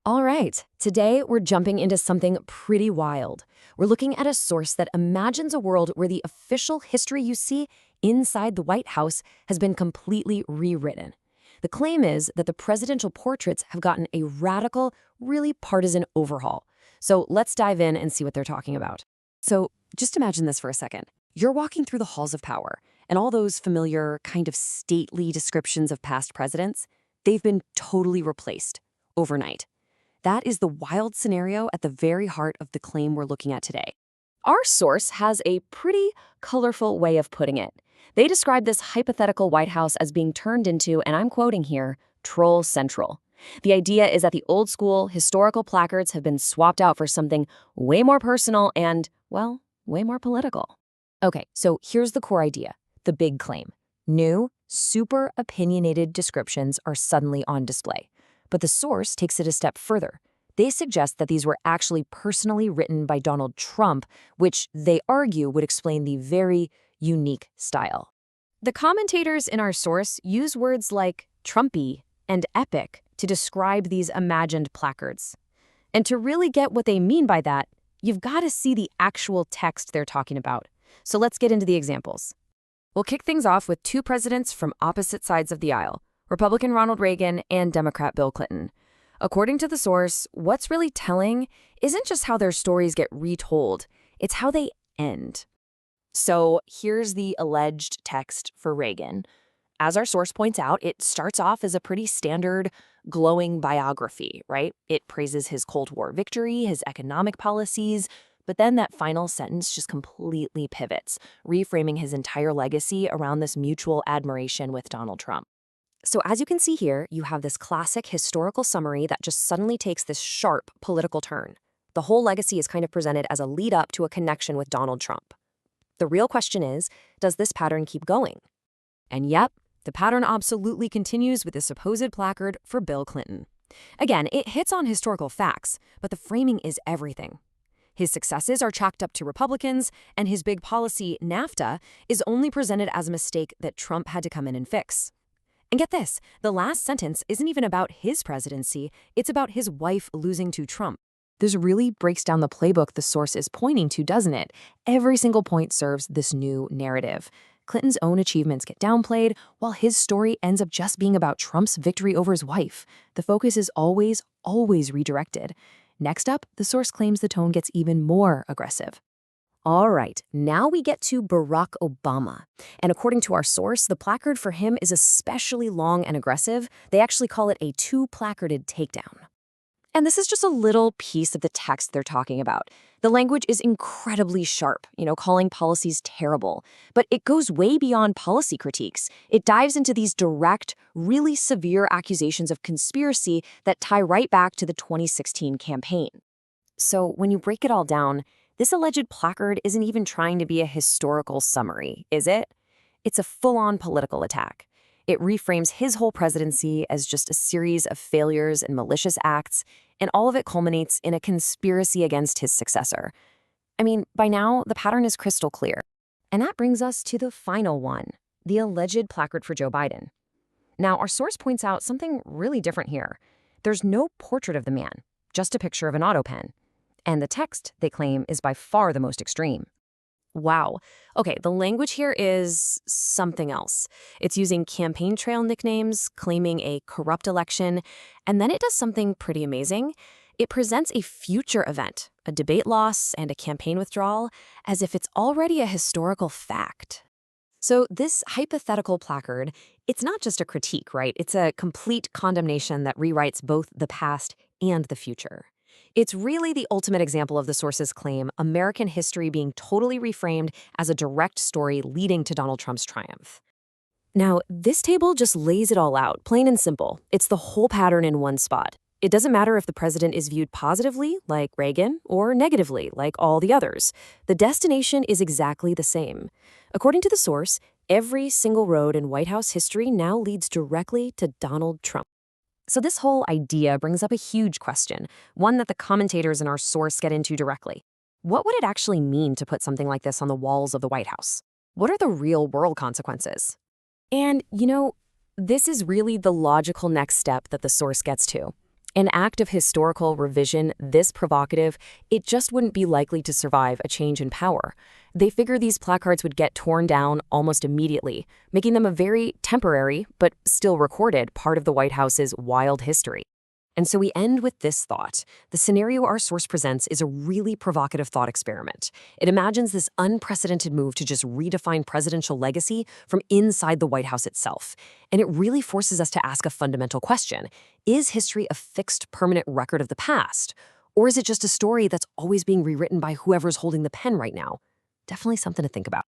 All right, today we're jumping into something pretty wild. We're looking at a source that imagines a world where the official history you see inside the White House has been completely rewritten. The claim is that the presidential portraits have gotten a radical, really partisan overhaul. So let's dive in and see what they're talking about. So just imagine this for a second. You're walking through the halls of power, and all those familiar, kind of stately descriptions of past presidents, they've been totally replaced overnight. That is the wild scenario at the very heart of the claim we're looking at today. Our source has a pretty colorful way of putting it. They describe this hypothetical White House as being turned into, and I'm quoting here, Troll Central. The idea is that the old school, historical placards have been swapped out for something way more personal and, well, way more political. Okay, so here's the core idea, the big claim. New, super opinionated descriptions are suddenly on display. But the source takes it a step further. They suggest that these were actually personally written by Donald Trump, which they argue would explain the very unique style. The commentators in our source use words like Trumpy and epic to describe these imagined placards. And to really get what they mean by that, you've got to see the actual text they're talking about. So let's get into the examples. We'll kick things off with two presidents from opposite sides of the aisle, Republican Ronald Reagan and Democrat Bill Clinton. According to the source, what's really telling isn't just how their stories get retold, it's how they end. So here's the alleged text for Reagan. As our source points out, it starts off as a pretty standard, glowing biography, right? It praises his Cold War victory, his economic policies, but then that final sentence just completely pivots, reframing his entire legacy around this mutual admiration with Donald Trump. So as you can see here, you have this classic historical summary that just suddenly takes this sharp political turn. The whole legacy is kind of presented as a lead up to a connection with Donald Trump. The real question is, does this pattern keep going? And yep, the pattern absolutely continues with the supposed placard for Bill Clinton. Again, it hits on historical facts, but the framing is everything. His successes are chalked up to Republicans, and his big policy, NAFTA, is only presented as a mistake that Trump had to come in and fix. And get this, the last sentence isn't even about his presidency, it's about his wife losing to Trump. This really breaks down the playbook the source is pointing to, doesn't it? Every single point serves this new narrative. Clinton's own achievements get downplayed, while his story ends up just being about Trump's victory over his wife. The focus is always redirected. Next up, the source claims the tone gets even more aggressive. All right, now we get to Barack Obama. And according to our source, the placard for him is especially long and aggressive. They actually call it a two-placarded takedown. And this is just a little piece of the text they're talking about. The language is incredibly sharp, calling policies terrible. But it goes way beyond policy critiques. It dives into these direct, really severe accusations of conspiracy that tie right back to the 2016 campaign. So when you break it all down, this alleged placard isn't even trying to be a historical summary, is it? It's a full-on political attack. It reframes his whole presidency as just a series of failures and malicious acts, and all of it culminates in a conspiracy against his successor. I mean, by now, the pattern is crystal clear. And that brings us to the final one, the alleged placard for Joe Biden. Now, our source points out something really different here. There's no portrait of the man, just a picture of an auto pen. And the text, they claim, is by far the most extreme. Wow. Okay, the language here is something else. It's using campaign trail nicknames, claiming a corrupt election, and then it does something pretty amazing. It presents a future event, a debate loss and a campaign withdrawal, as if it's already a historical fact. So this hypothetical placard, it's not just a critique, right? It's a complete condemnation that rewrites both the past and the future. It's really the ultimate example of the source's claim, American history being totally reframed as a direct story leading to Donald Trump's triumph. Now, this table just lays it all out, plain and simple. It's the whole pattern in one spot. It doesn't matter if the president is viewed positively, like Reagan, or negatively, like all the others. The destination is exactly the same. According to the source, every single road in White House history now leads directly to Donald Trump. So this whole idea brings up a huge question, one that the commentators in our source get into directly. What would it actually mean to put something like this on the walls of the White House? What are the real-world consequences? And, this is really the logical next step that the source gets to. An act of historical revision this provocative, it just wouldn't be likely to survive a change in power. They figure these placards would get torn down almost immediately, making them a very temporary, but still recorded, part of the White House's wild history. And so we end with this thought. The scenario our source presents is a really provocative thought experiment. It imagines this unprecedented move to just redefine presidential legacy from inside the White House itself. And it really forces us to ask a fundamental question. Is history a fixed, permanent record of the past? Or is it just a story that's always being rewritten by whoever's holding the pen right now? Definitely something to think about.